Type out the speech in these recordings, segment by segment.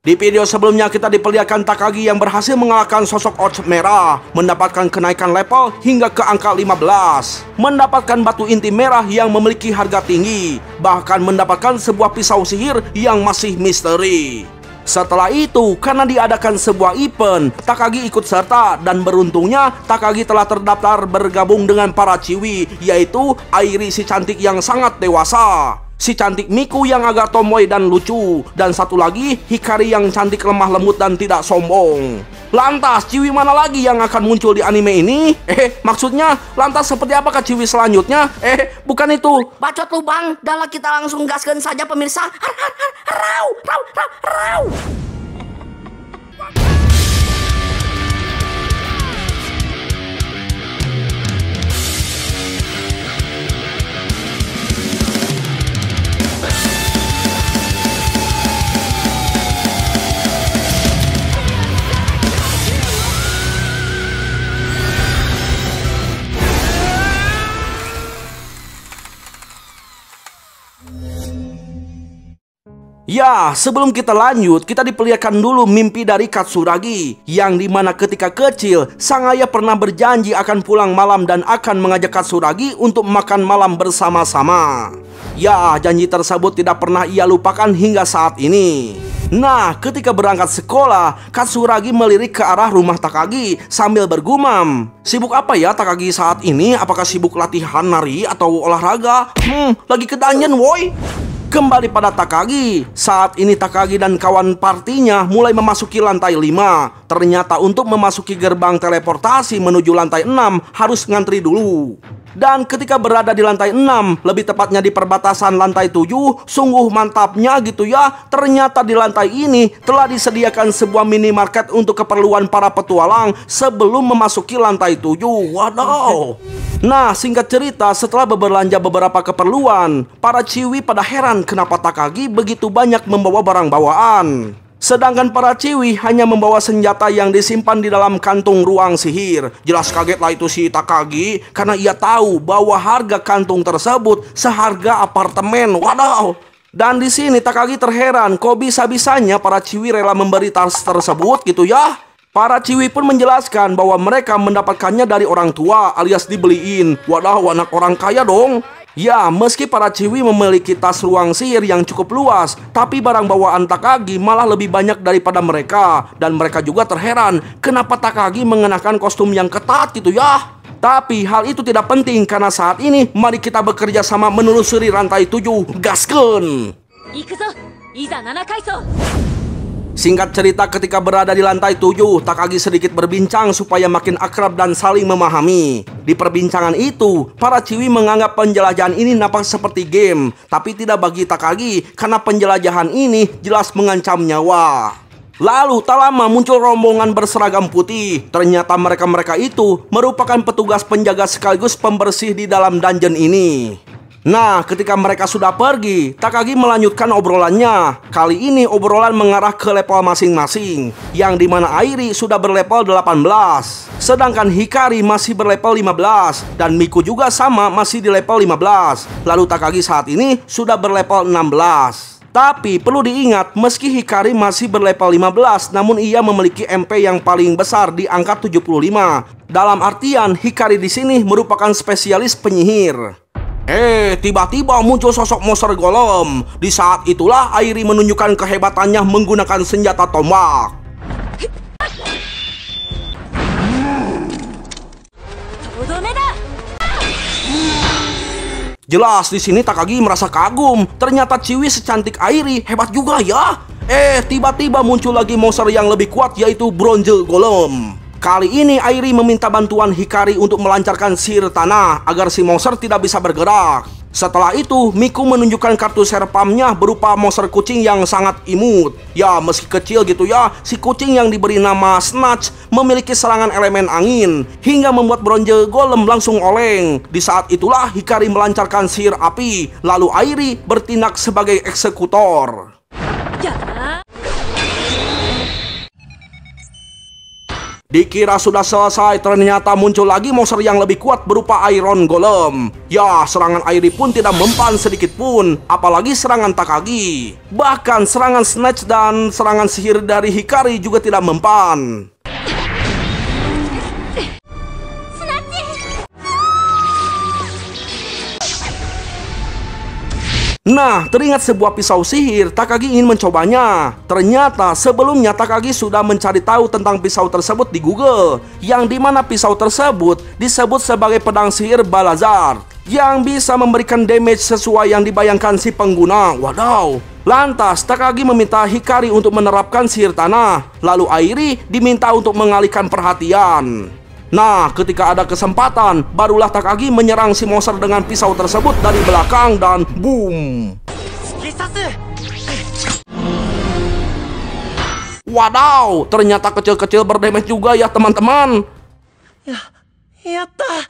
Di video sebelumnya kita diperlihatkan Takagi yang berhasil mengalahkan sosok Orc merah, mendapatkan kenaikan level hingga ke angka 15, mendapatkan batu inti merah yang memiliki harga tinggi, bahkan mendapatkan sebuah pisau sihir yang masih misteri. Setelah itu, karena diadakan sebuah event, Takagi ikut serta dan beruntungnya Takagi telah terdaftar bergabung dengan para ciwi, yaitu Airi si cantik yang sangat dewasa, si cantik Miku yang agak tomboy dan lucu, dan satu lagi Hikari yang cantik lemah lembut dan tidak sombong. Lantas ciwi mana lagi yang akan muncul di anime ini? Maksudnya lantas seperti apakah ciwi selanjutnya? Bukan itu. Bacot lu bang, dah kita langsung gaskan saja pemirsa. Rau. Ya, sebelum kita lanjut, kita diperlihatkan dulu mimpi dari Katsuragi, yang dimana ketika kecil, sang ayah pernah berjanji akan pulang malam dan akan mengajak Katsuragi untuk makan malam bersama-sama. Ya, janji tersebut tidak pernah ia lupakan hingga saat ini. Nah, ketika berangkat sekolah, Katsuragi melirik ke arah rumah Takagi sambil bergumam. Sibuk apa ya Takagi saat ini? Apakah sibuk latihan nari atau olahraga? Lagi ke dungeon woi. Kembali pada Takagi, saat ini Takagi dan kawan partinya mulai memasuki lantai 5. Ternyata untuk memasuki gerbang teleportasi menuju lantai 6 harus ngantri dulu. Dan ketika berada di lantai 6, lebih tepatnya di perbatasan lantai 7, sungguh mantapnya gitu ya. Ternyata di lantai ini telah disediakan sebuah minimarket untuk keperluan para petualang sebelum memasuki lantai 7. Wadaw. Nah, singkat cerita, setelah berbelanja beberapa keperluan, para ciwi pada heran kenapa Takagi begitu banyak membawa barang bawaan. Sedangkan para ciwi hanya membawa senjata yang disimpan di dalam kantung ruang sihir. Jelas kagetlah itu si Takagi karena ia tahu bahwa harga kantung tersebut seharga apartemen. Wadaw. Dan di sini Takagi terheran kok bisa-bisanya para ciwi rela memberi tas tersebut gitu ya. Para ciwi pun menjelaskan bahwa mereka mendapatkannya dari orang tua alias dibeliin. Wadaw, anak orang kaya dong. Ya, meski para ciwi memiliki tas ruang sihir yang cukup luas, tapi barang bawaan Takagi malah lebih banyak daripada mereka. Dan mereka juga terheran kenapa Takagi mengenakan kostum yang ketat gitu ya. Tapi hal itu tidak penting karena saat ini mari kita bekerja sama menelusuri rantai 7. Gaskeun! Ikuzo, iza 7 kaiso. Singkat cerita, ketika berada di lantai 7, Takagi sedikit berbincang supaya makin akrab dan saling memahami. Di perbincangan itu, para ciwi menganggap penjelajahan ini nampak seperti game, tapi tidak bagi Takagi karena penjelajahan ini jelas mengancam nyawa. Lalu tak lama muncul rombongan berseragam putih. Ternyata mereka-mereka itu merupakan petugas penjaga sekaligus pembersih di dalam dungeon ini. Nah, ketika mereka sudah pergi, Takagi melanjutkan obrolannya. Kali ini obrolan mengarah ke level masing-masing, yang dimana Airi sudah berlevel 18, sedangkan Hikari masih berlevel 15, dan Miku juga sama masih di level 15. Lalu Takagi saat ini sudah berlevel 16. Tapi perlu diingat, meski Hikari masih berlevel 15, namun ia memiliki MP yang paling besar di angka 75. Dalam artian, Hikari di sini merupakan spesialis penyihir. Tiba-tiba muncul sosok monster golem. Di saat itulah Airi menunjukkan kehebatannya menggunakan senjata tombak. Jelas di sini Takagi merasa kagum. Ternyata ciwi secantik Airi hebat juga ya. Tiba-tiba muncul lagi monster yang lebih kuat, yaitu bronze golem. Kali ini Airi meminta bantuan Hikari untuk melancarkan sihir tanah agar si monster tidak bisa bergerak. Setelah itu, Miku menunjukkan kartu serpamnya berupa monster kucing yang sangat imut. Ya, meski kecil gitu ya, si kucing yang diberi nama Snatch memiliki serangan elemen angin hingga membuat bronze golem langsung oleng. Di saat itulah Hikari melancarkan sihir api, lalu Airi bertindak sebagai eksekutor. Dikira sudah selesai, ternyata muncul lagi monster yang lebih kuat berupa Iron Golem. Ya, serangan Airi pun tidak mempan sedikit pun, apalagi serangan Takagi. Bahkan serangan Snatch dan serangan sihir dari Hikari juga tidak mempan. Nah, teringat sebuah pisau sihir, Takagi ingin mencobanya. Ternyata sebelumnya Takagi sudah mencari tahu tentang pisau tersebut di Google, yang dimana pisau tersebut disebut sebagai pedang sihir Balazar, yang bisa memberikan damage sesuai yang dibayangkan si pengguna. Wadaw. Lantas Takagi meminta Hikari untuk menerapkan sihir tanah, lalu Airi diminta untuk mengalihkan perhatian. Nah, ketika ada kesempatan, barulah Takagi menyerang si monster dengan pisau tersebut dari belakang dan boom. Wadaw, ternyata kecil-kecil berdamage juga ya teman-teman. Ya, yatta.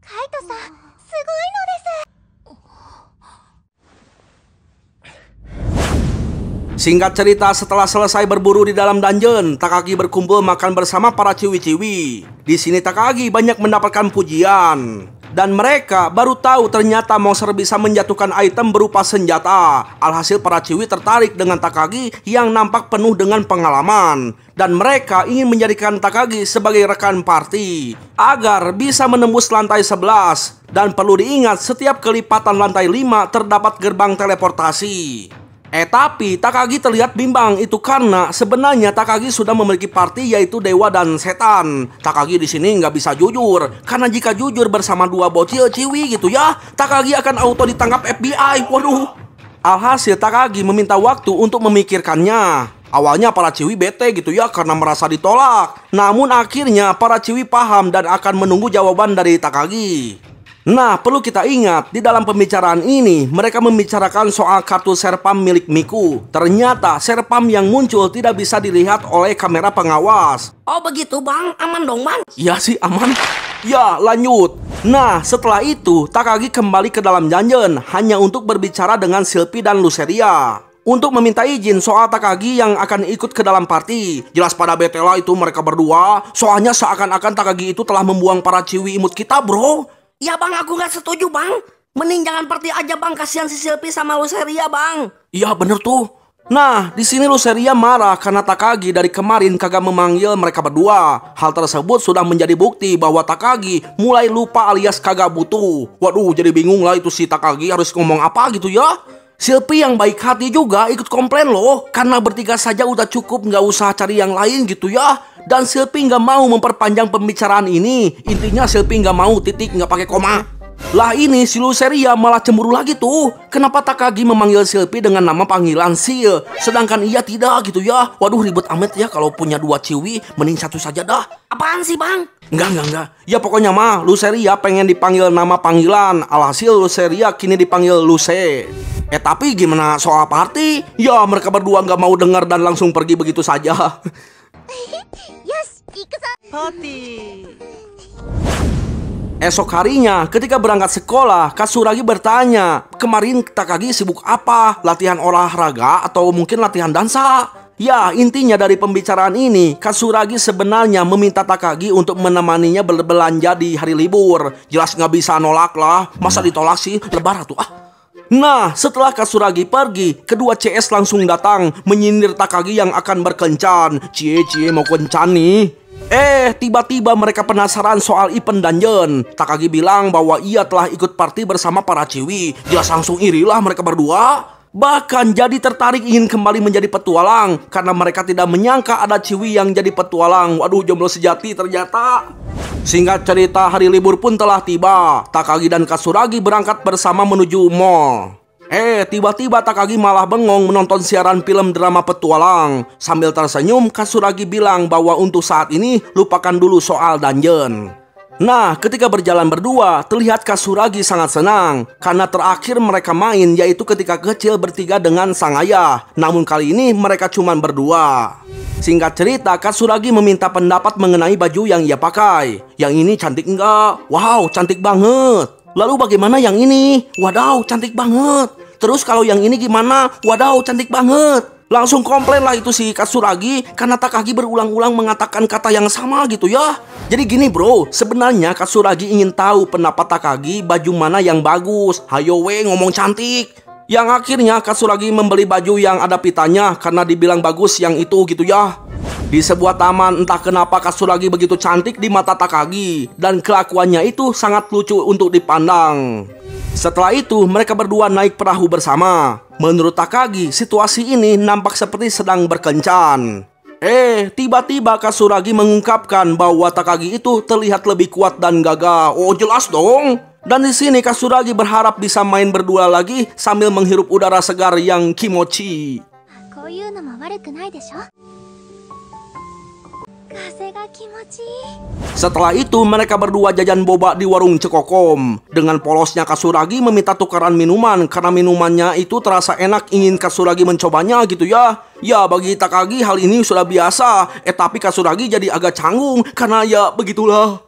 Kaito-san, sugoi no desu. Singkat cerita, setelah selesai berburu di dalam dungeon, Takagi berkumpul makan bersama para ciwi-ciwi. Di sini Takagi banyak mendapatkan pujian. Dan mereka baru tahu ternyata monster bisa menjatuhkan item berupa senjata. Alhasil para ciwi tertarik dengan Takagi yang nampak penuh dengan pengalaman. Dan mereka ingin menjadikan Takagi sebagai rekan party agar bisa menembus lantai 11. Dan perlu diingat, setiap kelipatan lantai 5 terdapat gerbang teleportasi. Tapi Takagi terlihat bimbang, itu karena sebenarnya Takagi sudah memiliki party yaitu dewa dan setan. Takagi di sini nggak bisa jujur, karena jika jujur bersama dua bocil ciwi gitu ya, Takagi akan auto ditangkap FBI. Waduh. Alhasil Takagi meminta waktu untuk memikirkannya. Awalnya para ciwi bete gitu ya karena merasa ditolak. Namun akhirnya para ciwi paham dan akan menunggu jawaban dari Takagi. Nah, perlu kita ingat, di dalam pembicaraan ini, mereka membicarakan soal kartu serpam milik Miku. Ternyata, serpam yang muncul tidak bisa dilihat oleh kamera pengawas. Oh begitu bang, aman dong bang. Ya sih, aman. Ya, lanjut. Nah, setelah itu, Takagi kembali ke dalam dungeon, hanya untuk berbicara dengan Silpy dan Luceria. Untuk meminta izin soal Takagi yang akan ikut ke dalam party. Jelas pada betela itu mereka berdua, soalnya seakan-akan Takagi itu telah membuang para ciwi imut kita, bro. Ya bang, aku nggak setuju bang. Mending jangan party aja bang, kasihan si Silpy sama Luceria bang. Iya bener tuh. Nah, di sini Luceria marah karena Takagi dari kemarin kagak memanggil mereka berdua. Hal tersebut sudah menjadi bukti bahwa Takagi mulai lupa alias kagak butuh. Waduh, jadi bingung lah itu si Takagi harus ngomong apa gitu ya. Silpy yang baik hati juga ikut komplain loh, karena bertiga saja udah cukup, nggak usah cari yang lain gitu ya. Dan Silpy nggak mau memperpanjang pembicaraan ini. Intinya Silpy nggak mau titik, nggak pakai koma. Lah ini si Luceria malah cemburu lagi tuh. Kenapa Takagi memanggil Silpy dengan nama panggilan Sil, sedangkan ia tidak gitu ya. Waduh, ribet amat ya kalau punya dua ciwi, mending satu saja dah. Apaan sih bang? Enggak. Ya pokoknya mah Luceria pengen dipanggil nama panggilan. Alhasil Luceria kini dipanggil Luce. Tapi gimana soal party? Ya mereka berdua nggak mau dengar dan langsung pergi begitu saja. Party. Esok harinya ketika berangkat sekolah, Katsuragi bertanya, kemarin Takagi sibuk apa? Latihan olahraga atau mungkin latihan dansa? Ya, intinya dari pembicaraan ini, Katsuragi sebenarnya meminta Takagi untuk menemaninya berbelanja di hari libur. Jelas nggak bisa nolak lah, masa ditolak sih, lebar tuh ah. Nah, setelah Katsuragi pergi, kedua CS langsung datang menyindir Takagi yang akan berkencan. Cie mau kencan nih. Tiba-tiba mereka penasaran soal event dungeon. Takagi bilang bahwa ia telah ikut party bersama para ciwi. Jelas langsung irilah mereka berdua. Bahkan jadi tertarik ingin kembali menjadi petualang, karena mereka tidak menyangka ada ciwi yang jadi petualang. Waduh, jomblo sejati ternyata. Singkat cerita, hari libur pun telah tiba. Takagi dan Katsuragi berangkat bersama menuju mall. Tiba-tiba Takagi malah bengong menonton siaran film drama petualang. Sambil tersenyum, Katsuragi bilang bahwa untuk saat ini lupakan dulu soal dungeon. Nah, ketika berjalan berdua, terlihat Katsuragi sangat senang karena terakhir mereka main yaitu ketika kecil bertiga dengan sang ayah. Namun kali ini mereka cuma berdua. Singkat cerita, Katsuragi meminta pendapat mengenai baju yang ia pakai. Yang ini cantik enggak? Wow, cantik banget. Lalu bagaimana yang ini? Wadaw, cantik banget. Terus kalau yang ini gimana? Wadaw, cantik banget. Langsung komplain lah itu si Katsuragi karena Takagi berulang-ulang mengatakan kata yang sama gitu ya. Jadi gini bro, sebenarnya Katsuragi ingin tahu pendapat Takagi baju mana yang bagus. Hayo we, ngomong cantik. Yang akhirnya Katsuragi membeli baju yang ada pitanya karena dibilang bagus yang itu gitu ya. Di sebuah taman, entah kenapa Katsuragi begitu cantik di mata Takagi dan kelakuannya itu sangat lucu untuk dipandang. Setelah itu mereka berdua naik perahu bersama. Menurut Takagi, situasi ini nampak seperti sedang berkencan. Tiba-tiba Katsuragi mengungkapkan bahwa Takagi itu terlihat lebih kuat dan gagah. Oh jelas dong. Dan di sini Katsuragi berharap bisa main berdua lagi sambil menghirup udara segar yang kimochi. Setelah itu mereka berdua jajan boba di warung Cekokom. Dengan polosnya Katsuragi meminta tukaran minuman karena minumannya itu terasa enak, ingin Katsuragi mencobanya gitu ya. Ya bagi Takagi hal ini sudah biasa. Tapi Katsuragi jadi agak canggung karena ya begitulah.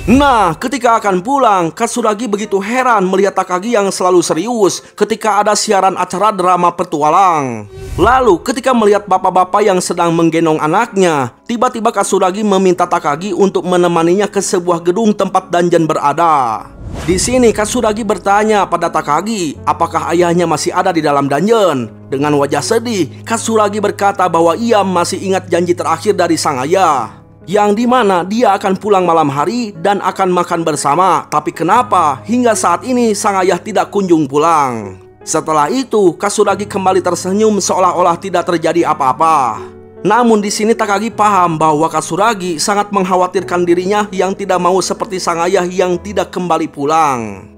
Nah, ketika akan pulang, Katsuragi begitu heran melihat Takagi yang selalu serius ketika ada siaran acara drama petualang. Lalu, ketika melihat bapak-bapak yang sedang menggendong anaknya, tiba-tiba Katsuragi meminta Takagi untuk menemaninya ke sebuah gedung tempat dungeon berada. Di sini Katsuragi bertanya pada Takagi, apakah ayahnya masih ada di dalam dungeon? Dengan wajah sedih, Katsuragi berkata bahwa ia masih ingat janji terakhir dari sang ayah, yang dimana dia akan pulang malam hari dan akan makan bersama. Tapi kenapa hingga saat ini sang ayah tidak kunjung pulang? Setelah itu Katsuragi kembali tersenyum seolah-olah tidak terjadi apa-apa. Namun di sini Takagi paham bahwa Katsuragi sangat mengkhawatirkan dirinya yang tidak mau seperti sang ayah yang tidak kembali pulang.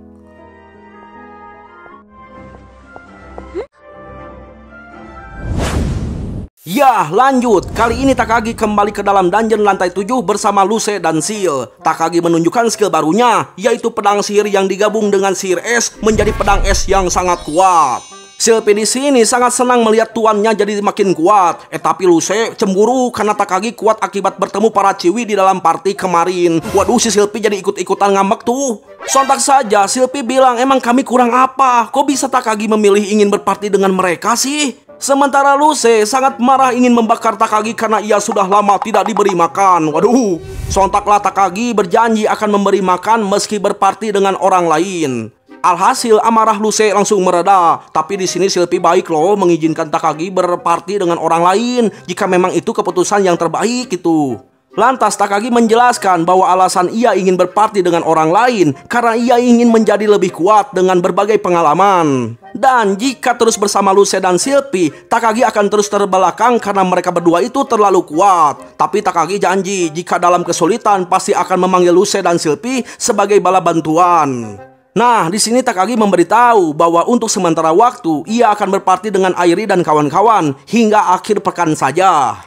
Ya, lanjut. Kali ini Takagi kembali ke dalam dungeon lantai 7 bersama Luce dan Seal. Takagi menunjukkan skill barunya, yaitu pedang sihir yang digabung dengan sihir es menjadi pedang es yang sangat kuat. Silpi di sini sangat senang melihat tuannya jadi makin kuat. Tapi Luce cemburu karena Takagi kuat akibat bertemu para ciwi di dalam party kemarin. Waduh, si Silpi jadi ikut-ikutan ngambek tuh. Sontak saja Silpi bilang, emang kami kurang apa? Kok bisa Takagi memilih ingin berparty dengan mereka sih? Sementara Luce sangat marah ingin membakar Takagi karena ia sudah lama tidak diberi makan. Waduh, sontaklah Takagi berjanji akan memberi makan meski berparti dengan orang lain. Alhasil amarah Luce langsung mereda. Tapi di sini Silpi baik loh mengizinkan Takagi berparti dengan orang lain jika memang itu keputusan yang terbaik itu. Lantas Takagi menjelaskan bahwa alasan ia ingin berparti dengan orang lain karena ia ingin menjadi lebih kuat dengan berbagai pengalaman. Dan jika terus bersama Luce dan Silpi, Takagi akan terus terbelakang karena mereka berdua itu terlalu kuat. Tapi Takagi janji jika dalam kesulitan pasti akan memanggil Luce dan Silpi sebagai bala bantuan. Nah, di sini Takagi memberitahu bahwa untuk sementara waktu ia akan berparti dengan Airi dan kawan-kawan hingga akhir pekan saja.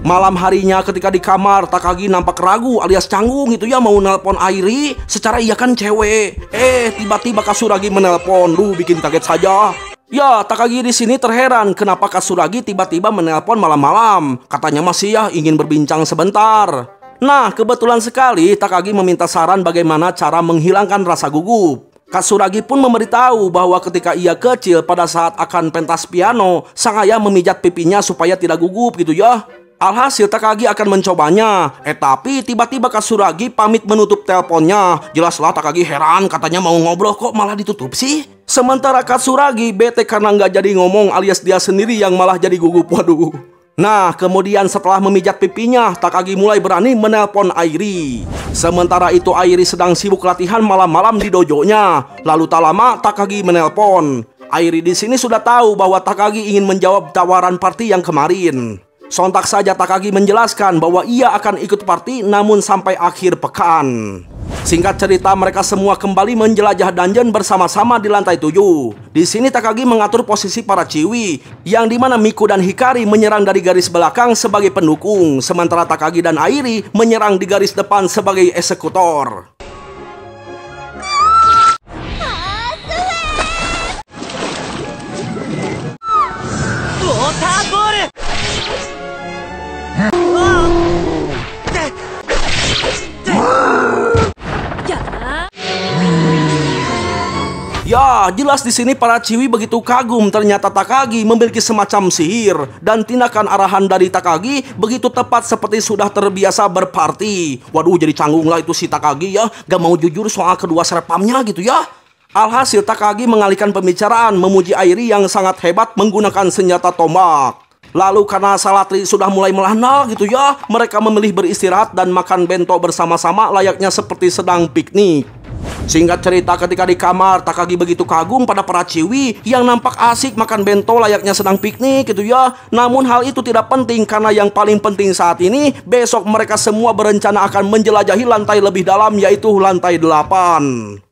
Malam harinya ketika di kamar, Takagi nampak ragu alias canggung gitu ya mau nelpon Airi. Secara ia kan cewek. Tiba-tiba Katsuragi menelpon. Bikin kaget saja. Ya, Takagi di sini terheran kenapa Katsuragi tiba-tiba menelpon malam-malam. Katanya masih ya ingin berbincang sebentar. Nah, kebetulan sekali Takagi meminta saran bagaimana cara menghilangkan rasa gugup. Katsuragi pun memberitahu bahwa ketika ia kecil pada saat akan pentas piano, sang ayah memijat pipinya supaya tidak gugup gitu ya. Alhasil Takagi akan mencobanya. Tapi tiba-tiba Katsuragi pamit menutup teleponnya. Jelaslah Takagi heran, katanya mau ngobrol kok malah ditutup sih. Sementara Katsuragi bete karena nggak jadi ngomong alias dia sendiri yang malah jadi gugup. Waduh. Nah, kemudian setelah memijat pipinya, Takagi mulai berani menelpon Airi. Sementara itu Airi sedang sibuk latihan malam-malam di dojonya. Lalu tak lama Takagi menelpon. Airi di sini sudah tahu bahwa Takagi ingin menjawab tawaran party yang kemarin. Sontak saja Takagi menjelaskan bahwa ia akan ikut party namun sampai akhir pekan. Singkat cerita mereka semua kembali menjelajah dungeon bersama-sama di lantai 7. Di sini Takagi mengatur posisi para ciwi, yang dimana Miku dan Hikari menyerang dari garis belakang sebagai pendukung, sementara Takagi dan Airi menyerang di garis depan sebagai eksekutor. Ya, jelas di sini para Chiwi begitu kagum ternyata Takagi memiliki semacam sihir dan tindakan arahan dari Takagi begitu tepat seperti sudah terbiasa berparti. Waduh, jadi canggung lah itu si Takagi ya, gak mau jujur soal kedua serpamnya gitu ya. Alhasil Takagi mengalihkan pembicaraan memuji Airi yang sangat hebat menggunakan senjata tombak. Lalu karena Salatri sudah mulai melanda gitu ya, mereka memilih beristirahat dan makan bento bersama-sama layaknya seperti sedang piknik. Singkat cerita, ketika di kamar, Takagi begitu kagum pada para Chiwi yang nampak asik makan bento layaknya sedang piknik gitu ya. Namun hal itu tidak penting karena yang paling penting saat ini, besok mereka semua berencana akan menjelajahi lantai lebih dalam, yaitu lantai 8.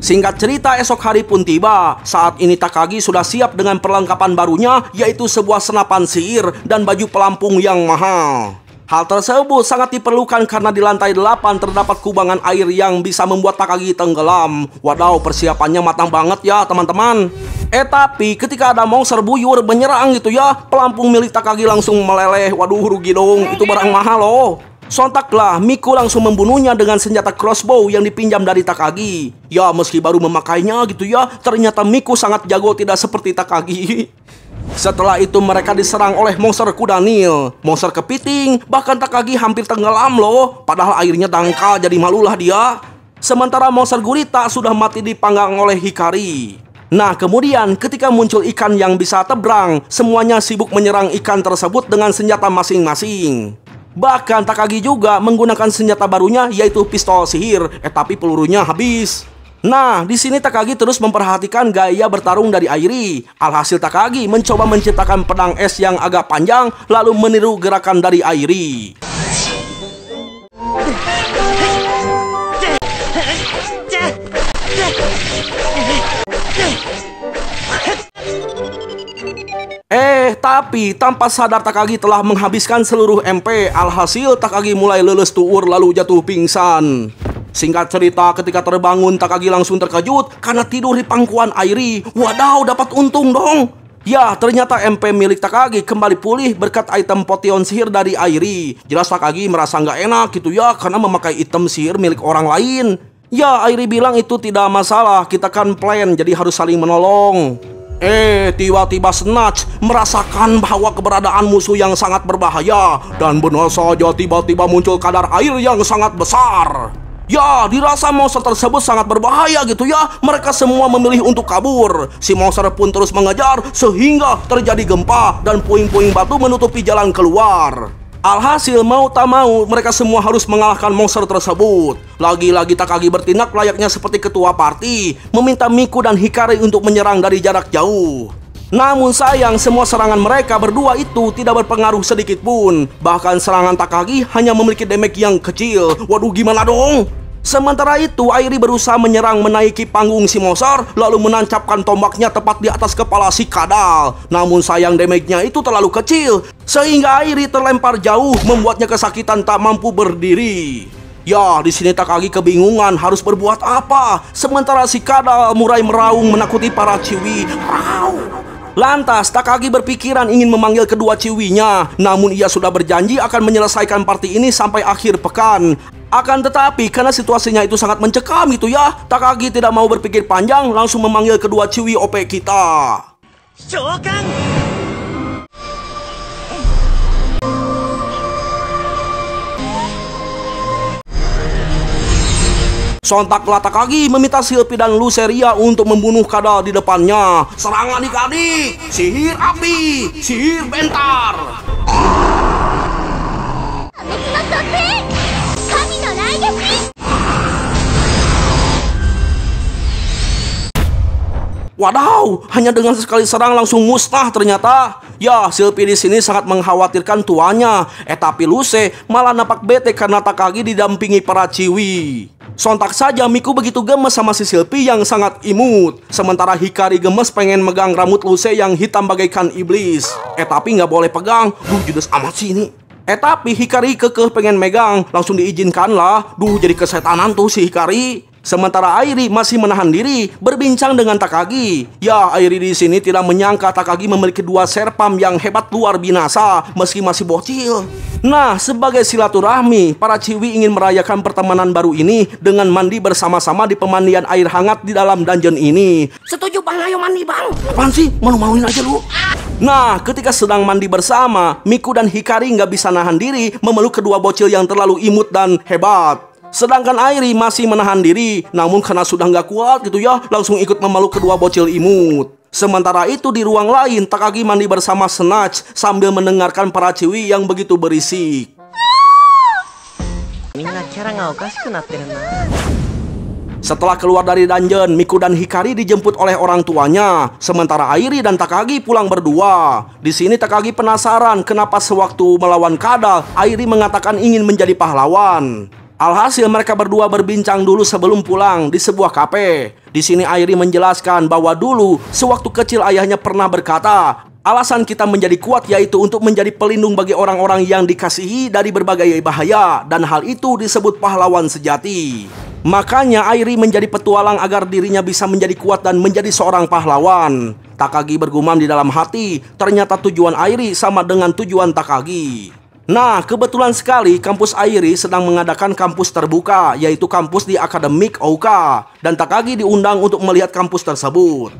Singkat cerita, esok hari pun tiba. Saat ini Takagi sudah siap dengan perlengkapan barunya, yaitu sebuah senapan sihir dan baju pelampung yang mahal. Hal tersebut sangat diperlukan karena di lantai 8 terdapat kubangan air yang bisa membuat Takagi tenggelam. Wadaw, persiapannya matang banget ya teman-teman. Tapi ketika ada monster buyur menyerang gitu ya, pelampung milik Takagi langsung meleleh. Waduh, rugi dong, itu barang mahal loh. Sontaklah Miku langsung membunuhnya dengan senjata crossbow yang dipinjam dari Takagi. Ya, meski baru memakainya gitu ya, ternyata Miku sangat jago, tidak seperti Takagi. Setelah itu mereka diserang oleh monster kuda Nil, monster kepiting, bahkan Takagi hampir tenggelam loh. Padahal airnya dangkal, jadi malulah dia. Sementara monster gurita sudah mati dipanggang oleh Hikari. Nah, kemudian ketika muncul ikan yang bisa terbang, semuanya sibuk menyerang ikan tersebut dengan senjata masing-masing. Bahkan Takagi juga menggunakan senjata barunya, yaitu pistol sihir. Tapi pelurunya habis. Nah, di sini Takagi terus memperhatikan gaya bertarung dari Airi. Alhasil Takagi mencoba menciptakan pedang es yang agak panjang, lalu meniru gerakan dari Airi. Tapi tanpa sadar Takagi telah menghabiskan seluruh MP. Alhasil Takagi mulai leles tuur lalu jatuh pingsan. Singkat cerita, ketika terbangun Takagi langsung terkejut karena tidur di pangkuan Airi. Wadaw, dapat untung dong. Ya, ternyata MP milik Takagi kembali pulih berkat item potion sihir dari Airi. Jelas Takagi merasa nggak enak gitu ya karena memakai item sihir milik orang lain. Ya, Airi bilang itu tidak masalah, kita kan plan jadi harus saling menolong. Tiba-tiba Snatch merasakan bahwa keberadaan musuh yang sangat berbahaya. Dan benar saja tiba-tiba muncul kadar air yang sangat besar. Ya, dirasa monster tersebut sangat berbahaya gitu ya. Mereka semua memilih untuk kabur. Si monster pun terus mengejar sehingga terjadi gempa dan puing-puing batu menutupi jalan keluar. Alhasil mau tak mau mereka semua harus mengalahkan monster tersebut. Lagi-lagi Takagi bertindak layaknya seperti ketua party, meminta Miku dan Hikari untuk menyerang dari jarak jauh. Namun sayang, semua serangan mereka berdua itu tidak berpengaruh sedikit pun. Bahkan serangan Takagi hanya memiliki damage yang kecil. Waduh, gimana dong? Sementara itu Airi berusaha menyerang menaiki panggung si monster, lalu menancapkan tombaknya tepat di atas kepala si kadal. Namun sayang damage-nya itu terlalu kecil, sehingga Airi terlempar jauh membuatnya kesakitan tak mampu berdiri. Ya, di sini Takagi kebingungan harus berbuat apa. Sementara si kadal mulai meraung menakuti para Chiwi. Lantas Takagi berpikiran ingin memanggil kedua Chiwinya. Namun ia sudah berjanji akan menyelesaikan party ini sampai akhir pekan. Akan tetapi karena situasinya itu sangat mencekam gitu ya, Takagi tidak mau berpikir panjang, langsung memanggil kedua Chiwi OP kita. Shokan! Sontaklah Takagi meminta Silpi dan Luceria untuk membunuh kadal di depannya. Serangan adik-adik, sihir api, sihir bentar. Wadaw, hanya dengan sekali serang langsung musnah ternyata. Ya, Silpi di sini sangat mengkhawatirkan tuannya. Tapi Luce malah nampak bete karena Takagi didampingi para Chiwi. Sontak saja Miku begitu gemes sama si Silpi yang sangat imut. Sementara Hikari gemes pengen megang rambut Luce yang hitam bagaikan iblis. Tapi nggak boleh pegang. Judes amat sih ini. Tapi Hikari kekeh pengen megang, langsung diizinkan lah. Jadi kesetanan tuh si Hikari. Sementara Airi masih menahan diri berbincang dengan Takagi. Ya, Airi di sini tidak menyangka Takagi memiliki dua serpam yang hebat luar binasa meski masih bocil. Nah, sebagai silaturahmi, para ciwi ingin merayakan pertemanan baru ini dengan mandi bersama-sama di pemandian air hangat di dalam dungeon ini. Setuju bang, ayo mandi bang. Apaan sih? Malu-maluin aja lu. Nah, ketika sedang mandi bersama, Miku dan Hikari nggak bisa nahan diri memeluk kedua bocil yang terlalu imut dan hebat. Sedangkan Airi masih menahan diri, namun karena sudah nggak kuat gitu ya, langsung ikut memeluk kedua bocil imut. Sementara itu di ruang lain, Takagi mandi bersama Snatch sambil mendengarkan para ciwi yang begitu berisik. Setelah keluar dari dungeon, Miku dan Hikari dijemput oleh orang tuanya. Sementara Airi dan Takagi pulang berdua. Di sini Takagi penasaran kenapa sewaktu melawan Kadal, Airi mengatakan ingin menjadi pahlawan. Alhasil mereka berdua berbincang dulu sebelum pulang di sebuah kafe. Di sini Airi menjelaskan bahwa dulu sewaktu kecil ayahnya pernah berkata, alasan kita menjadi kuat yaitu untuk menjadi pelindung bagi orang-orang yang dikasihi dari berbagai bahaya, dan hal itu disebut pahlawan sejati. Makanya Airi menjadi petualang agar dirinya bisa menjadi kuat dan menjadi seorang pahlawan. Takagi bergumam di dalam hati, ternyata tujuan Airi sama dengan tujuan Takagi. Nah, kebetulan sekali kampus Airi sedang mengadakan kampus terbuka, yaitu kampus di Akademik Ouka, dan Takagi diundang untuk melihat kampus tersebut.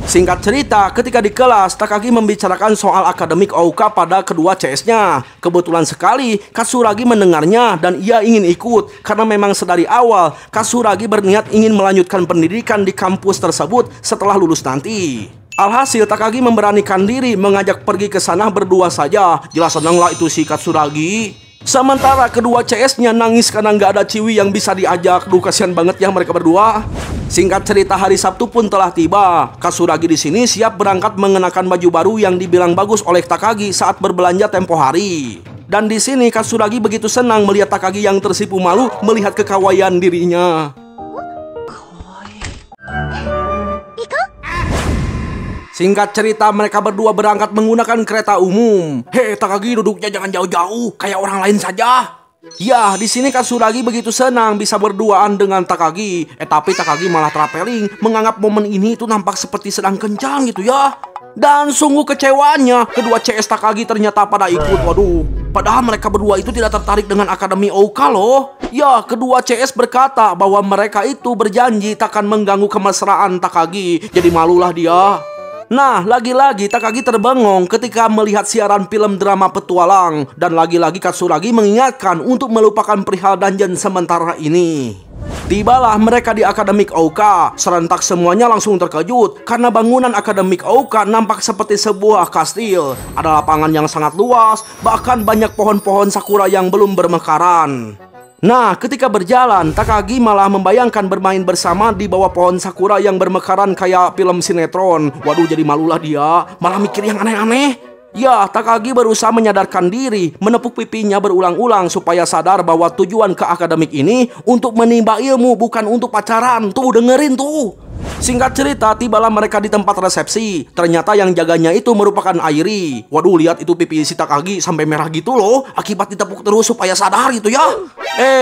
Singkat cerita, ketika di kelas, Takagi membicarakan soal Akademik Ouka pada kedua CS-nya. Kebetulan sekali, Katsuragi mendengarnya dan ia ingin ikut, karena memang sedari awal, Katsuragi berniat ingin melanjutkan pendidikan di kampus tersebut setelah lulus nanti. Alhasil Takagi memberanikan diri mengajak pergi ke sana berdua saja. Jelas senang lah itu si Katsuragi. Sementara kedua CS-nya nangis karena nggak ada ciwi yang bisa diajak. Duh, kasihan banget ya mereka berdua. Singkat cerita, hari Sabtu pun telah tiba. Katsuragi di sini siap berangkat mengenakan baju baru yang dibilang bagus oleh Takagi saat berbelanja tempo hari. Dan di sini Katsuragi begitu senang melihat Takagi yang tersipu malu melihat kekawayan dirinya. Singkat cerita, mereka berdua berangkat menggunakan kereta umum. Hei, Takagi duduknya jangan jauh-jauh, kayak orang lain saja. Ya, di sini Katsuragi begitu senang bisa berduaan dengan Takagi. Tapi Takagi malah traveling, menganggap momen ini itu nampak seperti sedang kencang gitu ya. Dan sungguh kecewanya, kedua CS Takagi ternyata pada ikut. Waduh, padahal mereka berdua itu tidak tertarik dengan Akademi Ouka loh. Ya, kedua CS berkata bahwa mereka itu berjanji takkan mengganggu kemesraan Takagi. Jadi malulah dia. Nah, lagi-lagi Takagi terbengong ketika melihat siaran film drama petualang. Dan lagi-lagi Katsuragi mengingatkan untuk melupakan perihal dungeon sementara ini. Tibalah mereka di Akademik Ouka. Serentak semuanya langsung terkejut karena bangunan Akademik Ouka nampak seperti sebuah kastil. Ada lapangan yang sangat luas, bahkan banyak pohon-pohon sakura yang belum bermekaran. Nah, ketika berjalan, Takagi malah membayangkan bermain bersama di bawah pohon sakura yang bermekaran kayak film sinetron. Waduh, jadi malulah dia, malah mikir yang aneh-aneh. Ya, Takagi berusaha menyadarkan diri, menepuk pipinya berulang-ulang supaya sadar bahwa tujuan ke akademik ini untuk menimba ilmu, bukan untuk pacaran. Tuh, dengerin tuh. Singkat cerita, tibalah mereka di tempat resepsi. Ternyata yang jaganya itu merupakan Airi. Waduh, lihat itu pipi si Takagi sampai merah gitu loh, akibat ditepuk terus supaya sadar gitu ya.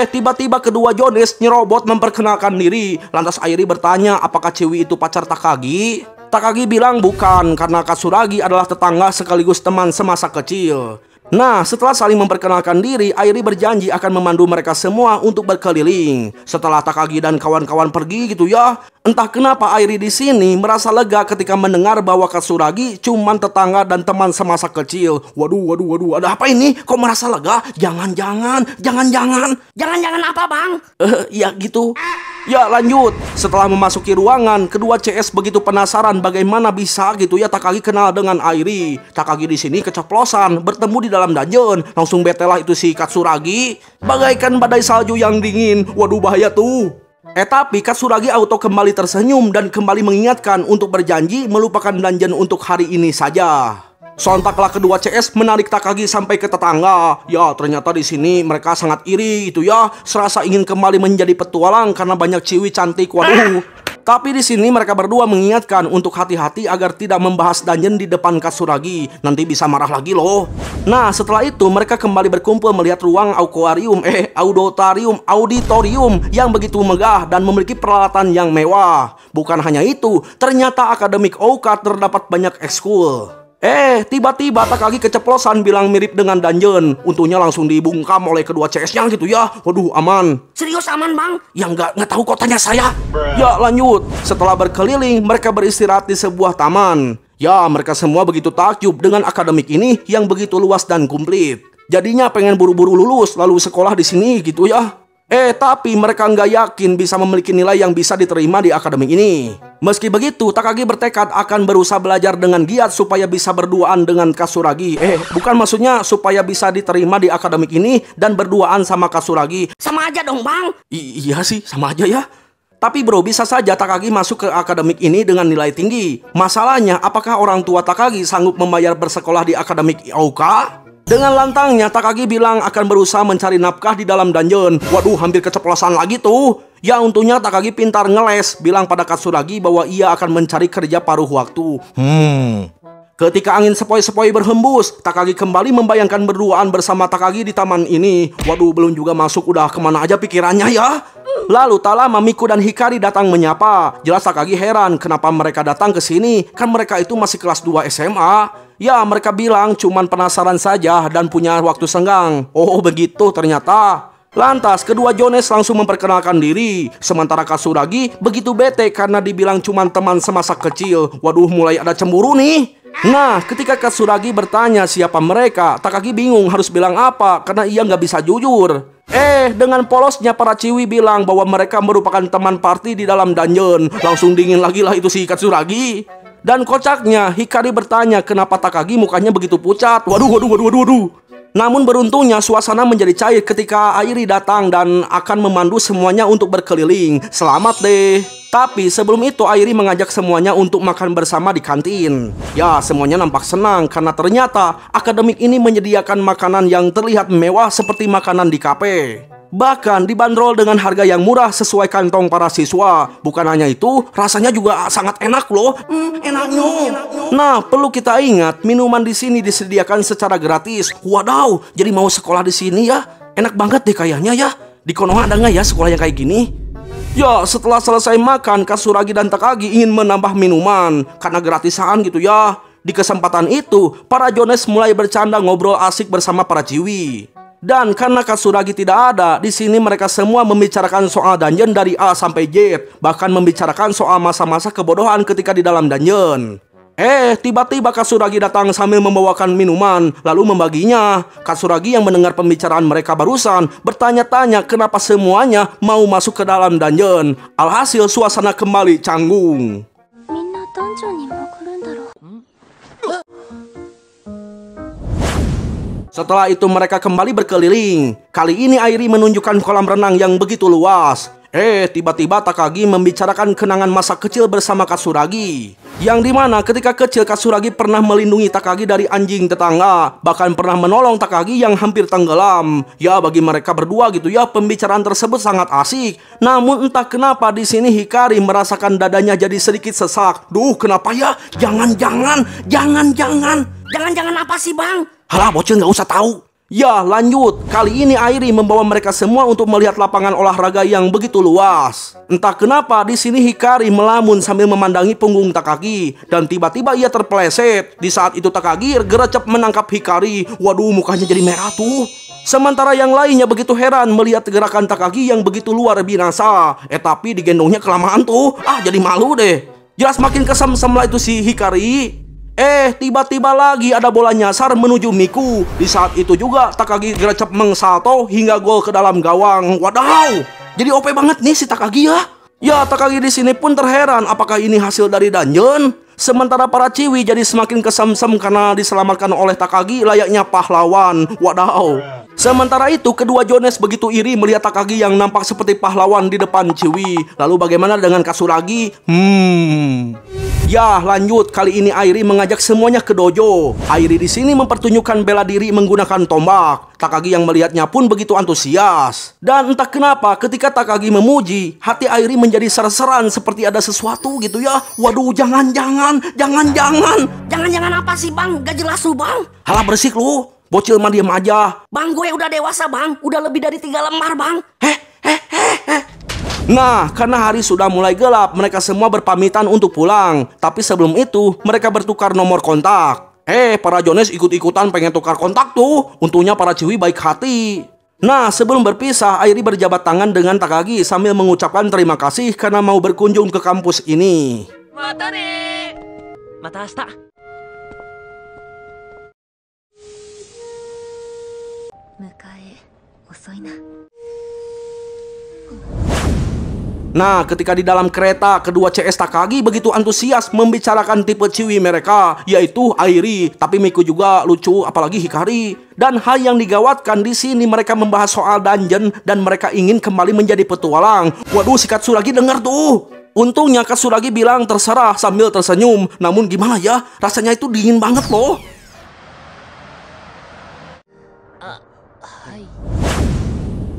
Tiba-tiba kedua Jones nyerobot memperkenalkan diri. Lantas Airi bertanya apakah Ciwi itu pacar Takagi. Takagi bilang bukan, karena Katsuragi adalah tetangga sekaligus teman semasa kecil. Nah, setelah saling memperkenalkan diri, Airi berjanji akan memandu mereka semua untuk berkeliling. Setelah Takagi dan kawan-kawan pergi gitu ya, entah kenapa Airi di sini merasa lega ketika mendengar bahwa Katsuragi cuman tetangga dan teman semasa kecil. Waduh, ada apa ini? Kok merasa lega? Jangan-jangan apa bang? Ya gitu. Ya lanjut, setelah memasuki ruangan, kedua CS begitu penasaran bagaimana bisa gitu ya Takagi kenal dengan Airi. Takagi di sini keceplosan, bertemu di dalam dungeon, langsung betelah itu si Katsuragi, bagaikan badai salju yang dingin. Waduh, bahaya tuh. Tapi Katsuragi auto kembali tersenyum dan kembali mengingatkan untuk berjanji melupakan dungeon untuk hari ini saja. Sontaklah kedua CS menarik Takagi sampai ke tetangga. Ya, ternyata di sini mereka sangat iri itu ya, serasa ingin kembali menjadi petualang karena banyak ciwi cantik. Waduh. Tapi di sini mereka berdua mengingatkan untuk hati-hati agar tidak membahas dungeon di depan Katsuragi. Nanti bisa marah lagi loh. Nah, setelah itu mereka kembali berkumpul melihat ruang auditorium yang begitu megah dan memiliki peralatan yang mewah. Bukan hanya itu, ternyata Akademik Ouka terdapat banyak ekskul. Tiba-tiba Takagi keceplosan bilang mirip dengan dungeon. Untungnya langsung dibungkam oleh kedua CS-nya gitu ya. Waduh, aman. Serius aman, Bang? Ya nggak tahu kok, tanya saya. Ya lanjut. Setelah berkeliling, mereka beristirahat di sebuah taman. Ya, mereka semua begitu takjub dengan akademik ini yang begitu luas dan komplit. Jadinya pengen buru-buru lulus lalu sekolah di sini gitu ya. Tapi mereka nggak yakin bisa memiliki nilai yang bisa diterima di akademik ini. Meski begitu, Takagi bertekad akan berusaha belajar dengan giat supaya bisa berduaan dengan Katsuragi. Bukan maksudnya supaya bisa diterima di akademik ini dan berduaan sama Katsuragi. Sama aja dong, Bang. Iya sih, sama aja ya. Tapi bro, bisa saja Takagi masuk ke akademik ini dengan nilai tinggi. Masalahnya, apakah orang tua Takagi sanggup membayar bersekolah di akademik Ouka? Dengan lantangnya, Takagi bilang akan berusaha mencari nafkah di dalam dungeon. Waduh, hampir keceplosan lagi tuh. Ya, untungnya Takagi pintar ngeles, bilang pada Katsuragi bahwa ia akan mencari kerja paruh waktu. Ketika angin sepoi-sepoi berhembus, Takagi kembali membayangkan berduaan bersama Takagi di taman ini. Waduh, belum juga masuk udah kemana aja pikirannya ya. Lalu tak lama Miku dan Hikari datang menyapa. Jelas Takagi heran kenapa mereka datang ke sini. Kan mereka itu masih kelas 2 SMA. Ya, mereka bilang cuman penasaran saja dan punya waktu senggang. Oh, begitu ternyata. Lantas, kedua Jones langsung memperkenalkan diri. Sementara Katsuragi begitu bete karena dibilang cuman teman semasa kecil. Waduh, mulai ada cemburu nih. Nah, ketika Katsuragi bertanya siapa mereka, Takagi bingung harus bilang apa karena ia nggak bisa jujur. Dengan polosnya para Ciwi bilang bahwa mereka merupakan teman party di dalam dungeon. Langsung dingin lagi lah itu si Katsuragi. Dan kocaknya, Hikari bertanya kenapa Takagi mukanya begitu pucat. Waduh. Namun beruntungnya suasana menjadi cair ketika Airi datang dan akan memandu semuanya untuk berkeliling. Selamat deh. Tapi sebelum itu Airi mengajak semuanya untuk makan bersama di kantin. Ya, semuanya nampak senang karena ternyata akademik ini menyediakan makanan yang terlihat mewah seperti makanan di kafe. Bahkan dibanderol dengan harga yang murah sesuai kantong para siswa. Bukan hanya itu, rasanya juga sangat enak loh. Enaknya. Nah, perlu kita ingat, minuman di sini disediakan secara gratis. Wadaw, jadi mau sekolah di sini ya? Enak banget deh kayaknya ya. Di Konoha ada nggak ya sekolah yang kayak gini? Ya, setelah selesai makan, Katsuragi dan Takagi ingin menambah minuman karena gratisan gitu ya. Di kesempatan itu, para Jones mulai bercanda ngobrol asik bersama para Ciwi. Dan karena Katsuragi tidak ada, di sini mereka semua membicarakan soal dungeon dari A sampai Z, bahkan membicarakan soal masa-masa kebodohan ketika di dalam dungeon. Tiba-tiba Katsuragi datang sambil membawakan minuman, lalu membaginya. Katsuragi yang mendengar pembicaraan mereka barusan bertanya-tanya kenapa semuanya mau masuk ke dalam dungeon. Alhasil suasana kembali canggung. Setelah itu mereka kembali berkeliling. Kali ini Airi menunjukkan kolam renang yang begitu luas. Tiba-tiba Takagi membicarakan kenangan masa kecil bersama Katsuragi. Yang dimana ketika kecil Katsuragi pernah melindungi Takagi dari anjing tetangga. Bahkan pernah menolong Takagi yang hampir tenggelam. Ya, bagi mereka berdua gitu ya, pembicaraan tersebut sangat asik. Namun entah kenapa di sini Hikari merasakan dadanya jadi sedikit sesak. Duh, kenapa ya? Jangan. Jangan apa sih, Bang? Halah, bocil nggak usah tahu. Ya, lanjut. Kali ini Airi membawa mereka semua untuk melihat lapangan olahraga yang begitu luas. Entah kenapa di sini Hikari melamun sambil memandangi punggung Takagi dan tiba-tiba ia terpeleset. Di saat itu Takagi gercep menangkap Hikari. Waduh, mukanya jadi merah tuh. Sementara yang lainnya begitu heran melihat gerakan Takagi yang begitu luar biasa. Tapi digendongnya kelamaan tuh. Jadi malu deh. Jelas makin kesem-sem lah itu si Hikari. Tiba-tiba lagi ada bola nyasar menuju Miku. Di saat itu juga Takagi gercep mengsalto hingga gol ke dalam gawang. Wadaw, jadi OP banget nih si Takagi ya. Ya, Takagi di sini pun terheran apakah ini hasil dari dungeon. Sementara para Ciwi jadi semakin kesem-sem karena diselamatkan oleh Takagi layaknya pahlawan. Wadaw. Sementara itu kedua Jones begitu iri melihat Takagi yang nampak seperti pahlawan di depan Ciwi. Lalu bagaimana dengan Katsuragi? Ya, lanjut. Kali ini Airi mengajak semuanya ke dojo. Airi di sini mempertunjukkan bela diri menggunakan tombak. Takagi yang melihatnya pun begitu antusias. Dan entah kenapa ketika Takagi memuji, hati Airi menjadi ser-seran seperti ada sesuatu gitu ya. Waduh, jangan-jangan. Jangan-jangan apa sih bang? Gak jelas lu bang. Halah bersik lu. Bocil mah diem aja. Bang gue udah dewasa bang. Udah lebih dari 3 lembar bang. Nah, karena hari sudah mulai gelap, mereka semua berpamitan untuk pulang. Tapi sebelum itu, mereka bertukar nomor kontak. Para Jones ikut-ikutan pengen tukar kontak tuh. Untungnya para Ciwi baik hati. Nah, sebelum berpisah, Airi berjabat tangan dengan Takagi sambil mengucapkan terima kasih karena mau berkunjung ke kampus ini. Mata ne. Mata asta. Mukae osoi na. Nah, ketika di dalam kereta, kedua CS Takagi begitu antusias membicarakan tipe Ciwi mereka, yaitu Airi, tapi Miku juga lucu, apalagi Hikari. Dan hal yang digawatkan di sini mereka membahas soal dungeon dan mereka ingin kembali menjadi petualang. Waduh, si Katsuragi dengar tuh. Untungnya Katsuragi bilang terserah sambil tersenyum. Namun gimana ya, rasanya itu dingin banget loh.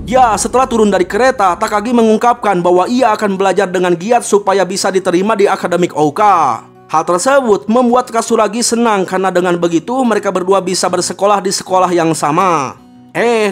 Ya, setelah turun dari kereta, Takagi mengungkapkan bahwa ia akan belajar dengan giat supaya bisa diterima di Akademik Ouka. Hal tersebut membuat Katsuragi senang karena dengan begitu mereka berdua bisa bersekolah di sekolah yang sama.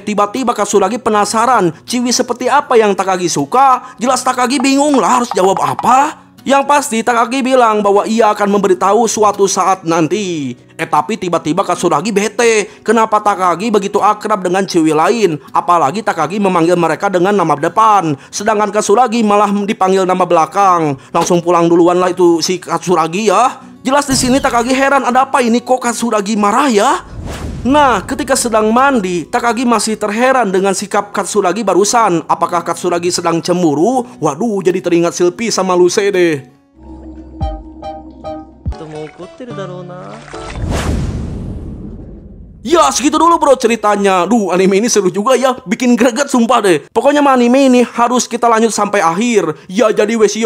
Tiba-tiba Katsuragi penasaran, Ciwi seperti apa yang Takagi suka? Jelas Takagi bingung lah harus jawab apa. Yang pasti Takagi bilang bahwa ia akan memberitahu suatu saat nanti. Tapi tiba-tiba Katsuragi bete. Kenapa Takagi begitu akrab dengan Ciwi lain? Apalagi Takagi memanggil mereka dengan nama depan, sedangkan Katsuragi malah dipanggil nama belakang. Langsung pulang duluan lah itu si Katsuragi ya. Jelas di sini Takagi heran, ada apa ini kok Katsuragi marah ya? Nah, ketika sedang mandi, Takagi masih terheran dengan sikap Katsuragi barusan. Apakah Katsuragi sedang cemburu? Waduh, jadi teringat Silpi sama Luce deh. とも怒ってるだろうな。 Ya, segitu dulu bro ceritanya. Duh, anime ini seru juga ya. Bikin greget sumpah deh. Pokoknya anime ini harus kita lanjut sampai akhir. Ya, jadi wesi.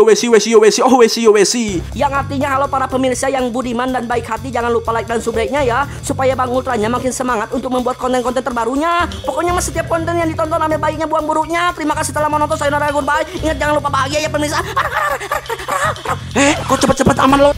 Yang artinya halo para pemirsa yang budiman dan baik hati, jangan lupa like dan subscribe-nya ya, supaya Bang Ultranya makin semangat untuk membuat konten-konten terbarunya. Pokoknya mas setiap konten yang ditonton ambil baiknya buang buruknya. Terima kasih telah menonton, sayonara, goodbye. Ingat jangan lupa bahagia ya pemirsa. Kok cepet-cepet aman lo?